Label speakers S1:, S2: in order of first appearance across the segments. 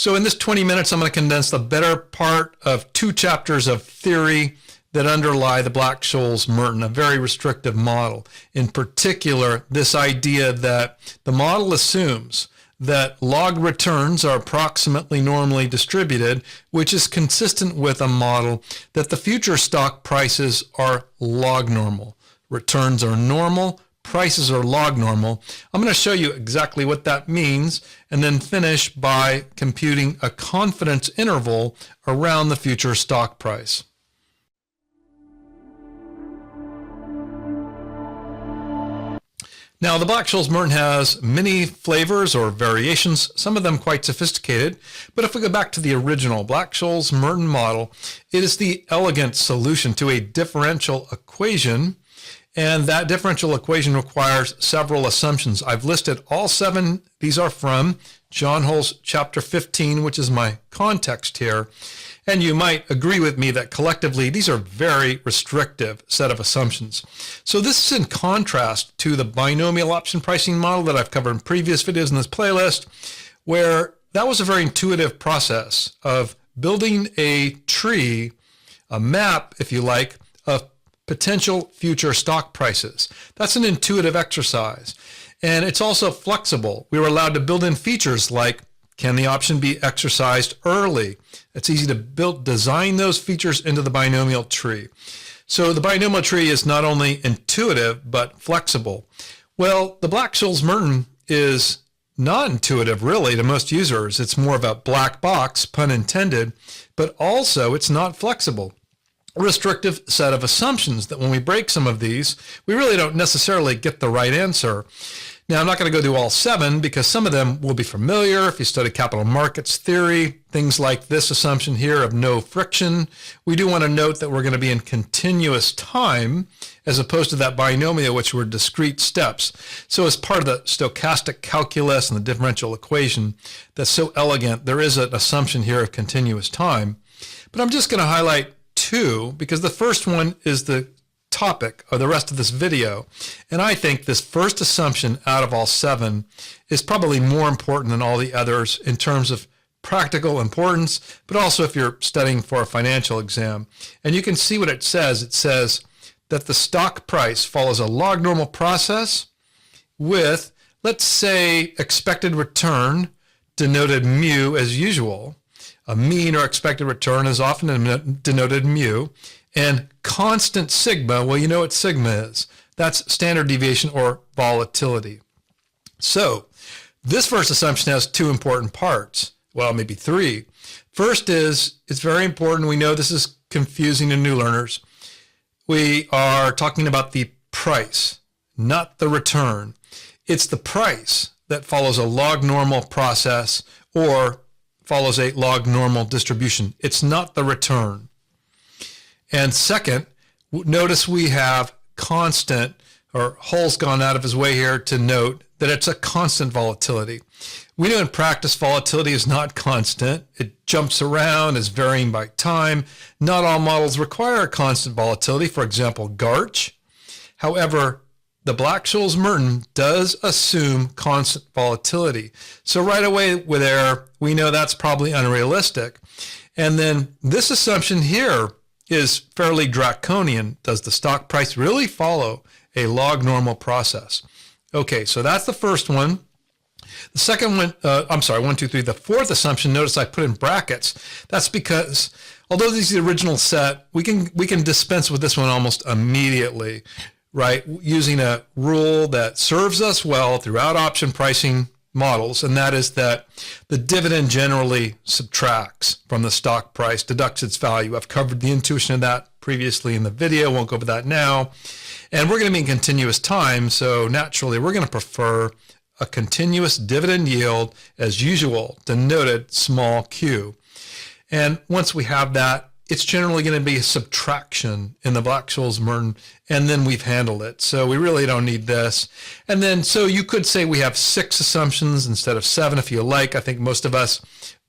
S1: So in this 20 minutes, I'm going to condense the better part of 2 chapters of theory that underlie the Black-Scholes-Merton, a very restrictive model. In particular, this idea that the model assumes that log returns are approximately normally distributed, which is consistent with a model that the future stock prices are log normal. Returns are normal, prices are log normal. I'm going to show you exactly what that means and then finish by computing a confidence interval around the future stock price. Now, the Black-Scholes-Merton has many flavors or variations, some of them quite sophisticated, but if we go back to the original Black-Scholes-Merton model, it is the elegant solution to a differential equation, and that differential equation requires several assumptions. I've listed all 7. These are from John Hull's chapter 15, which is my context here. And you might agree with me that collectively these are very restrictive set of assumptions. So this is in contrast to the binomial option pricing model that I've covered in previous videos in this playlist, where that was a very intuitive process of building a tree, a map, if you like, of potential future stock prices. That's an intuitive exercise. And it's also flexible. We were allowed to build in features like, can the option be exercised early? It's easy to design those features into the binomial tree. So the binomial tree is not only intuitive, but flexible. Well, the Black-Scholes-Merton is not intuitive really to most users. It's more of a black box, pun intended, but also it's not flexible. A restrictive set of assumptions that when we break some of these, we really don't necessarily get the right answer. Now, I'm not going to go through all 7 because some of them will be familiar if you study capital markets theory, things like this assumption here of no friction. We do want to note that we're going to be in continuous time as opposed to that binomial, which were discrete steps. So as part of the stochastic calculus and the differential equation that's so elegant, there is an assumption here of continuous time. But I'm just going to highlight 2 because the first one is the topic of the rest of this video, and I think this first assumption out of all 7 is probably more important than all the others in terms of practical importance, but also if you're studying for a financial exam. And you can see what it says. It says that the stock price follows a log normal process with, let's say, expected return denoted mu as usual. A mean or expected return is often denoted mu, and constant sigma, well, you know what sigma is. That's standard deviation or volatility. So this first assumption has 2 important parts. Well, maybe 3. First is, it's very important. We know this is confusing to new learners. We are talking about the price, not the return. It's the price that follows a log normal process or follows a log normal distribution. It's not the return. And second, notice we have constant, or Hull's gone out of his way here to note that it's a constant volatility. We know in practice volatility is not constant. It jumps around, is varying by time. Not all models require constant volatility, for example, GARCH. However, the Black-Scholes-Merton does assume constant volatility. So right away with there, we know that's probably unrealistic. And then this assumption here is fairly draconian. Does the stock price really follow a log normal process? Okay, so that's the first one. The second one, 1, 2, 3. The fourth assumption, notice I put in brackets. That's because although this is the original set, we can dispense with this one almost immediately, right? Using a rule that serves us well throughout option pricing models, and that is that the dividend generally subtracts from the stock price, deducts its value. I've covered the intuition of that previously in the video, won't go over that now. And we're going to be in continuous time, so naturally we're going to prefer a continuous dividend yield as usual, denoted small q. And once we have that, it's generally going to be a subtraction in the Black-Scholes-Merton, and then we've handled it. So we really don't need this. And then, so you could say we have 6 assumptions instead of 7 if you like. I think most of us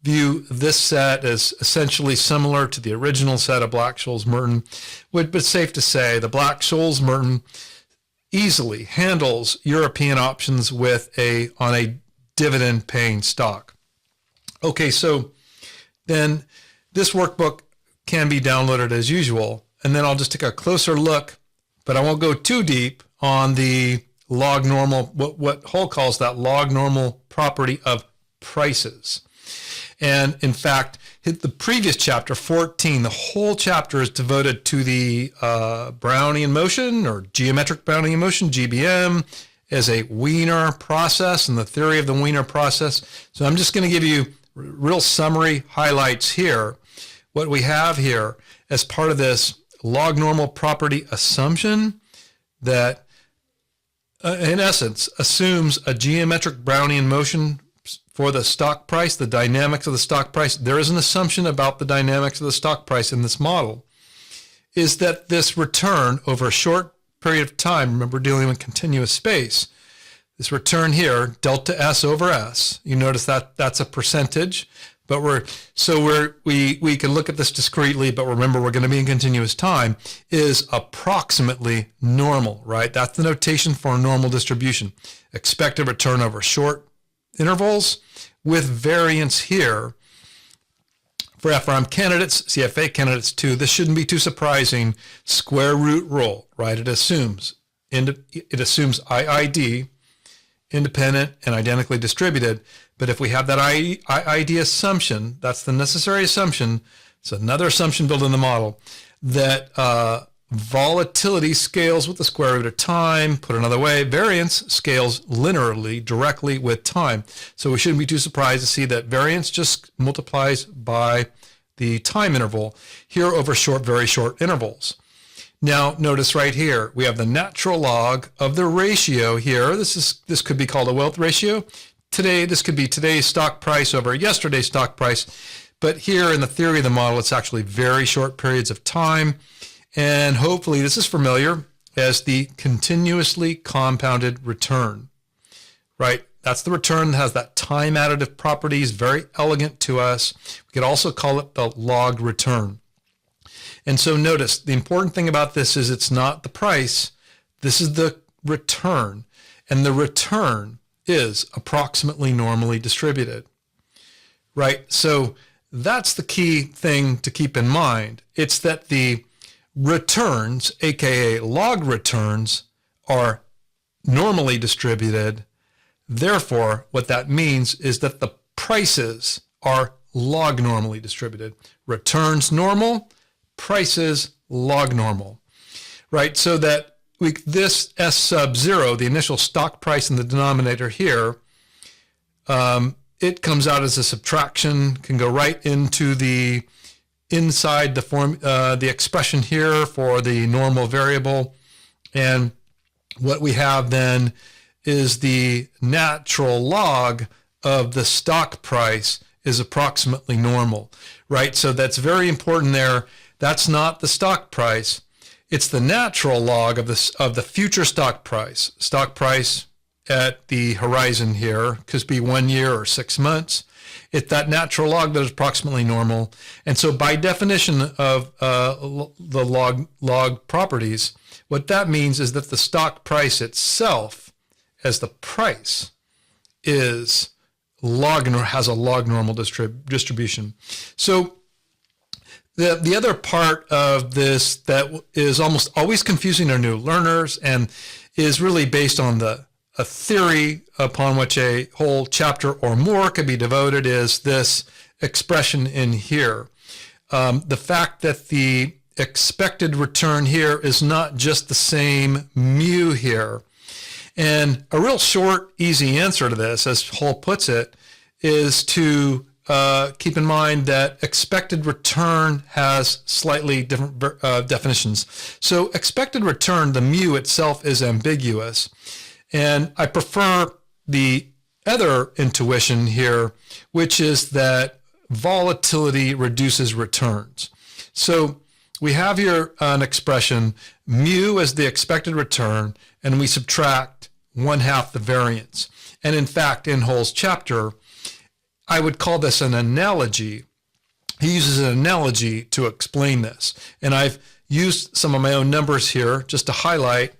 S1: view this set as essentially similar to the original set of Black-Scholes-Merton, but it's safe to say the Black-Scholes-Merton easily handles European options with on a dividend paying stock. Okay, so then this workbook can be downloaded as usual, and then I'll just take a closer look, but I won't go too deep on the log normal, what Hull calls that log normal property of prices. And in fact, the previous chapter, 14, the whole chapter is devoted to the Brownian motion, or geometric Brownian motion, GBM, as a Wiener process and the theory of the Wiener process. So I'm just going to give you real summary highlights here. What we have here as part of this log normal property assumption that, in essence, assumes a geometric Brownian motion for the stock price, the dynamics of the stock price. There is an assumption about the dynamics of the stock price in this model, is that this return over a short period of time, remember dealing with continuous space, this return here, delta S over S, you notice that that's a percentage, but we can look at this discretely, but remember we're going to be in continuous time, is approximately normal, right? That's the notation for a normal distribution. Expected return over short intervals with variance here. For FRM candidates, CFA candidates too, this shouldn't be too surprising. Square root rule, right? It assumes IID, independent and identically distributed. But if we have that IID assumption, that's the necessary assumption. It's another assumption built in the model that volatility scales with the square root of time. Put another way, variance scales linearly, directly with time. So we shouldn't be too surprised to see that variance just multiplies by the time interval here over very short intervals. Now notice right here, we have the natural log of the ratio here. This could be called a wealth ratio. This could be today's stock price over yesterday's stock price. But here in the theory of the model, it's actually very short periods of time. And hopefully this is familiar as the continuously compounded return, right? That's the return that has that time additive properties, very elegant to us. We could also call it the log return. And so notice the important thing about this is it's not the price. This is the return. And the return is approximately normally distributed, right? So that's the key thing to keep in mind. It's that the returns, aka log returns, are normally distributed. Therefore, what that means is that the prices are log normally distributed. Returns normal, prices log normal, right? So that this S sub 0, the initial stock price in the denominator here, it comes out as a subtraction, can go right into the inside the form, the expression here for the normal variable. And what we have then is the natural log of the stock price is approximately normal, right? So that's very important there. That's not the stock price. It's the natural log of the future stock price. Stock price at the horizon here could be 1 year or 6 months. It's that natural log that is approximately normal. And so by definition of the log properties, what that means is that the stock price itself as the price is has a log normal distribution. So the other part of this that is almost always confusing to new learners and is really based on a theory upon which a whole chapter or more could be devoted is this expression in here. The fact that the expected return here is not just the same mu here. And a real short, easy answer to this, as Hull puts it, is to keep in mind that expected return has slightly different definitions. So expected return, the mu itself is ambiguous. And I prefer the other intuition here, which is that volatility reduces returns. So we have here an expression, mu as the expected return, and we subtract 1/2 the variance. And in fact, in Hull's chapter, I would call this an analogy. He uses an analogy to explain this. And I've used some of my own numbers here just to highlight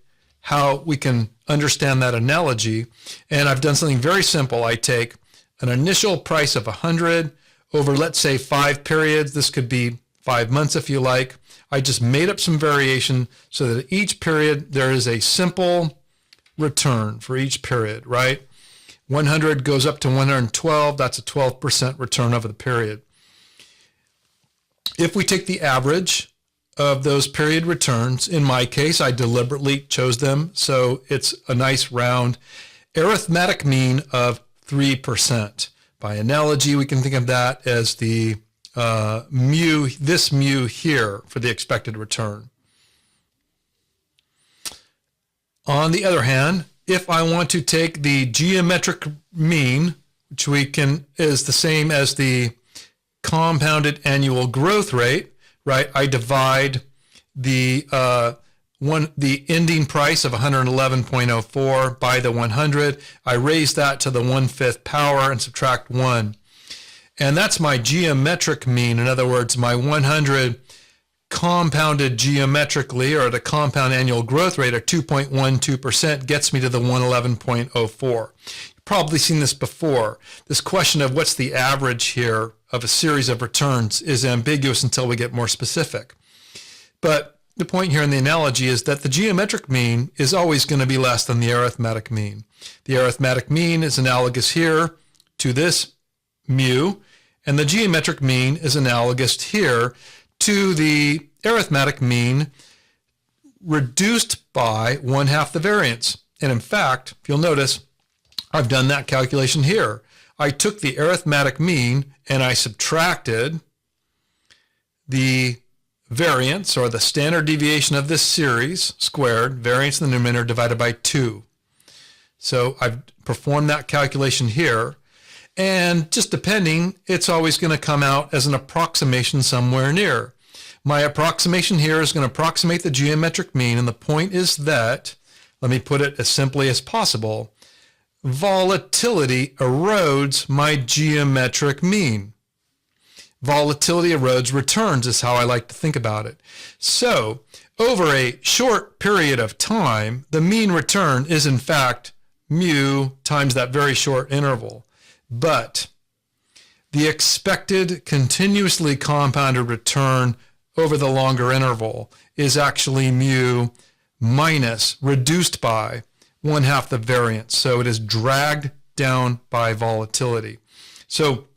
S1: how we can understand that analogy. And I've done something very simple. I take an initial price of 100 over, let's say, 5 periods. This could be 5 months if you like. I just made up some variation so that each period there is a simple return for each period, right? 100 goes up to 112. That's a 12% return over the period. If we take the average of those period returns, in my case, I deliberately chose them, so it's a nice round arithmetic mean of 3%. By analogy, we can think of that as the mu, this mu here for the expected return. On the other hand, if I want to take the geometric mean, which is the same as the compounded annual growth rate, right? I divide the ending price of 111.04 by the 100. I raise that to the 1/5 power and subtract 1. And that's my geometric mean. In other words, my 100 compounded geometrically, or at a compound annual growth rate of 2.12%, gets me to the 111.04. You've probably seen this before. This question of what's the average here of a series of returns is ambiguous until we get more specific. But the point here in the analogy is that the geometric mean is always going to be less than the arithmetic mean. The arithmetic mean is analogous here to this mu, and the geometric mean is analogous here to the arithmetic mean reduced by 1/2 the variance. And in fact, if you'll notice, I've done that calculation here. I took the arithmetic mean and I subtracted the variance, or the standard deviation of this series squared, variance in the numerator divided by 2. So I've performed that calculation here. And just depending, it's always going to come out as an approximation somewhere near. My approximation here is going to approximate the geometric mean, and the point is that, let me put it as simply as possible, volatility erodes my geometric mean. Volatility erodes returns is how I like to think about it. So over a short period of time, the mean return is in fact mu times that very short interval. But the expected continuously compounded return over the longer interval is actually mu minus, reduced by 1/2 the variance. So it is dragged down by volatility. So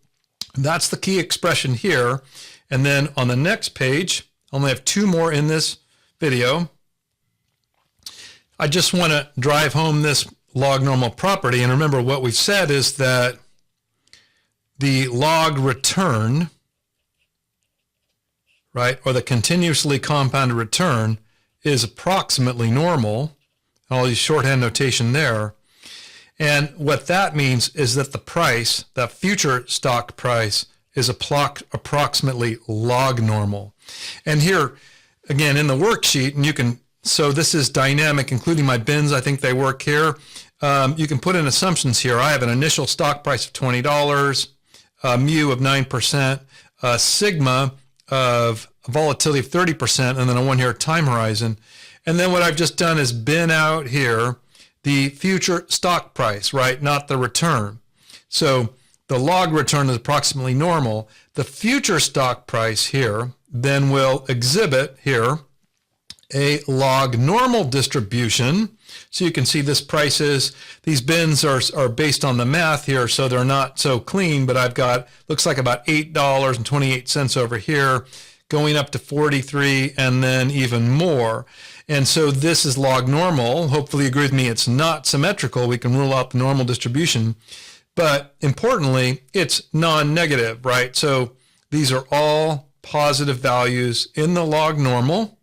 S1: that's the key expression here. And then on the next page, I only have 2 more in this video. I just want to drive home this log normal property. And remember, what we've said is that the log return, right, or the continuously compounded return, is approximately normal. I'll use shorthand notation there. And what that means is that the price, the future stock price, is approximately log normal. And here, again, in the worksheet, and you can, so this is dynamic, including my bins, I think they work here. You can put in assumptions here. I have an initial stock price of $20, mu of 9%, sigma of volatility of 30%, and then a 1-year time horizon. And then what I've just done is bin out here the future stock price, right? Not the return. So the log return is approximately normal. The future stock price here then will exhibit here a log normal distribution. So you can see this prices, these bins are based on the math here, so they're not so clean, but I've got, looks like about $8.28 over here, going up to 43 and then even more. And so this is log normal. Hopefully you agree with me, it's not symmetrical. We can rule out the normal distribution, but importantly, it's non-negative, right? So these are all positive values in the log normal.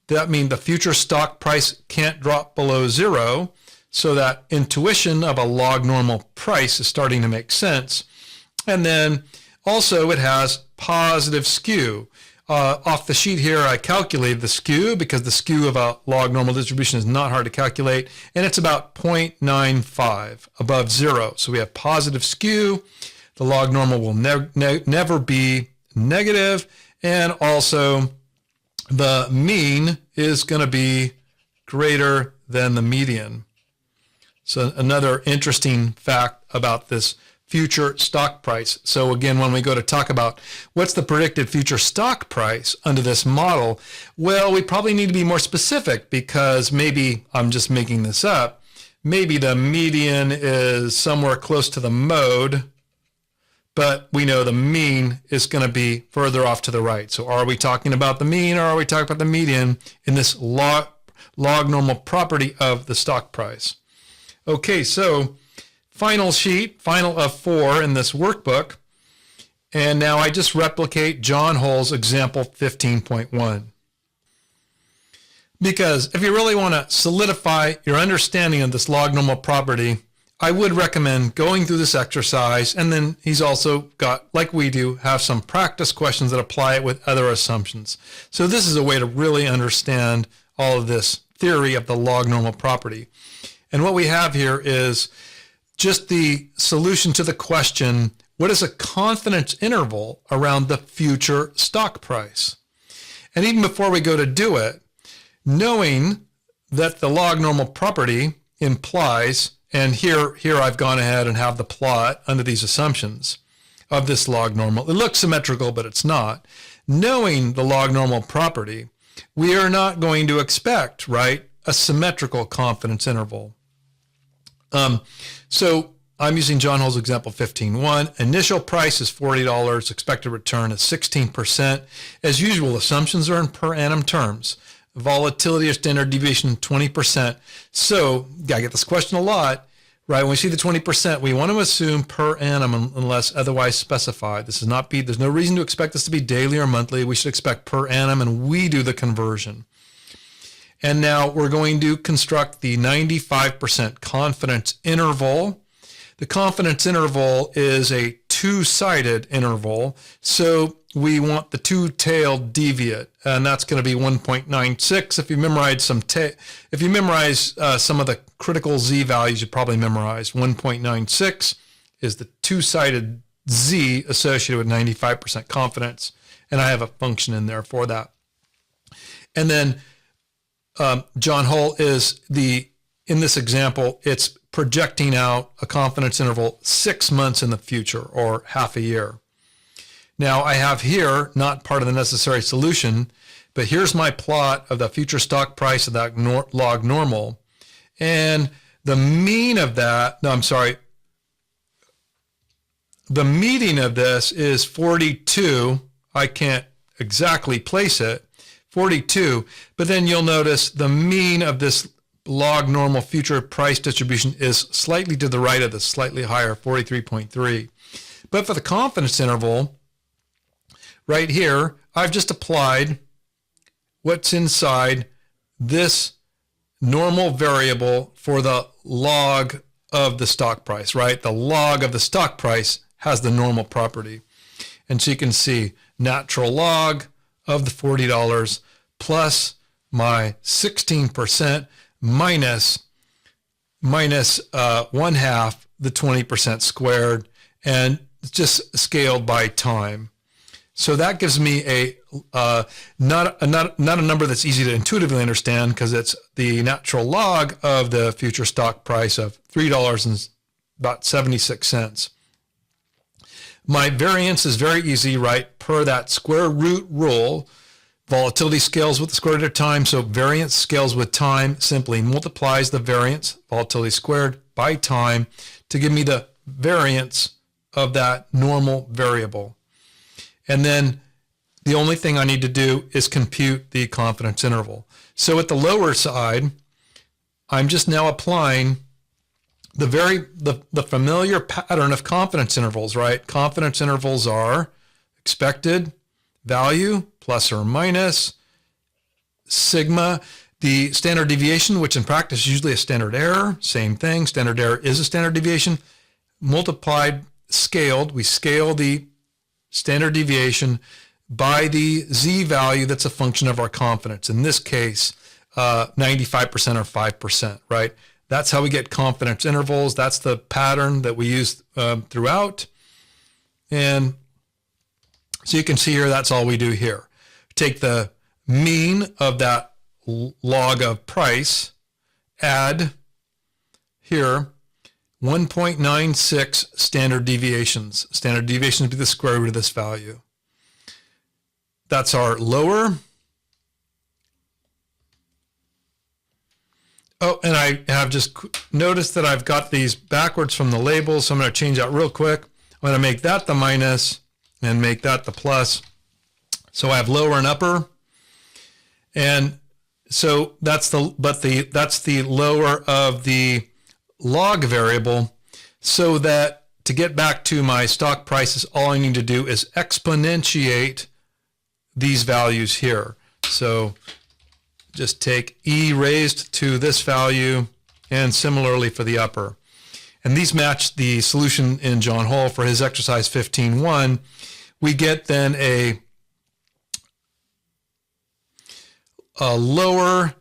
S1: That means the future stock price can't drop below 0. So that intuition of a log normal price is starting to make sense. And then also it has positive skew. Off the sheet here, I calculated the skew because the skew of a log normal distribution is not hard to calculate, and it's about 0.95 above 0. So we have positive skew. The log normal will never be negative, and also the mean is going to be greater than the median. So another interesting fact about this future stock price. So again, when we go to talk about what's the predicted future stock price under this model, well, we probably need to be more specific, because maybe I'm just making this up. Maybe the median is somewhere close to the mode, but we know the mean is going to be further off to the right. So are we talking about the mean, or are we talking about the median in this log normal property of the stock price? Okay, so final sheet, final of 4 in this workbook. And now I just replicate John Hull's example 15.1. Because if you really want to solidify your understanding of this log normal property, I would recommend going through this exercise, and then he's also got, like we do, have some practice questions that apply it with other assumptions. So this is a way to really understand all of this theory of the log normal property. And what we have here is just the solution to the question, what is a confidence interval around the future stock price? And even before we go to do it, knowing that the log normal property implies, and here I've gone ahead and have the plot under these assumptions of this log normal. It looks symmetrical, but it's not. Knowing the log normal property, we are not going to expect, right, a symmetrical confidence interval. So I'm using John Hull's example 15.1. Initial price is $40. Expected return is 16%. As usual, assumptions are in per annum terms. Volatility or standard deviation 20%. So I get this question a lot, right? When we see the 20%, we want to assume per annum unless otherwise specified. This is not there's no reason to expect this to be daily or monthly. We should expect per annum, and we do the conversion. And now we're going to construct the 95% confidence interval. The confidence interval is a two-sided interval, so we want the two-tailed deviate, and that's going to be 1.96. If you memorize some of the critical z values, you probably memorized 1.96 is the two-sided z associated with 95% confidence, and I have a function in there for that. And then John Hull is in this example, it's projecting out a confidence interval 6 months in the future, or half a year. Now I have here, not part of the necessary solution, but here's my plot of the future stock price of that log normal. And the mean of that, the median of this is 42. I can't exactly place it, 42, but then you'll notice the mean of this log normal future price distribution is slightly to the right of this, slightly higher, 43.3. But for the confidence interval, right here, I've just applied what's inside this normal variable for the log of the stock price, right? The log of the stock price has the normal property. And so you can see natural log of the $40 plus my 16% minus 1/2 the 20% squared, and it's just scaled by time. So that gives me not a number that's easy to intuitively understand, because it's the natural log of the future stock price of $3.76. My variance is very easy, right? Per that square root rule, volatility scales with the square root of time, so variance scales with time, simply multiplies the variance, volatility squared, by time to give me the variance of that normal variable. And then the only thing I need to do is compute the confidence interval. So at the lower side, I'm just now applying the familiar pattern of confidence intervals, right? Confidence intervals are expected value plus or minus sigma, the standard deviation, which in practice is usually a standard error, same thing. Standard error is a standard deviation, multiplied, scaled. We scale the standard deviation by the z value that's a function of our confidence. In this case, 95% or 5%, right? That's how we get confidence intervals. That's the pattern that we use throughout. And so you can see here, that's all we do here. Take the mean of that log of price, add here 1.96 standard deviations. Standard deviations would be the square root of this value. That's our lower. Oh, and I have just noticed that I've got these backwards from the labels, so I'm going to change that real quick. I'm going to make that the minus and make that the plus. So I have lower and upper. And so that's the lower of the log variable, so that to get back to my stock prices, all I need to do is exponentiate these values here. So just take e raised to this value, and similarly for the upper. And these match the solution in John Hall for his exercise 15.1. We get then a lower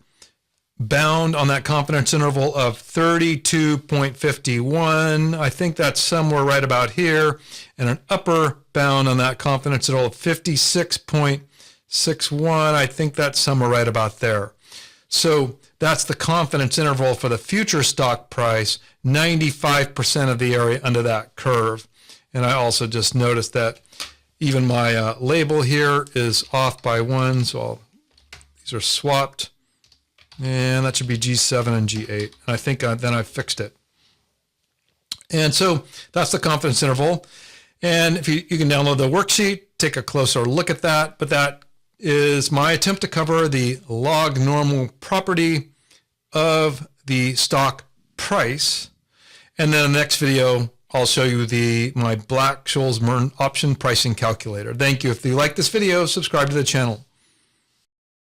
S1: bound on that confidence interval of 32.51. I think that's somewhere right about here. And an upper bound on that confidence interval of 56.61. I think that's somewhere right about there. So that's the confidence interval for the future stock price, 95% of the area under that curve. And I also just noticed that even my label here is off by 1. So these are swapped. And that should be G7 and G8. And I think then I've fixed it. And so that's the confidence interval. And if you can download the worksheet, take a closer look at that. But that is my attempt to cover the log normal property of the stock price. And then in the next video, I'll show you my Black-Scholes option pricing calculator. Thank you. If you like this video, subscribe to the channel.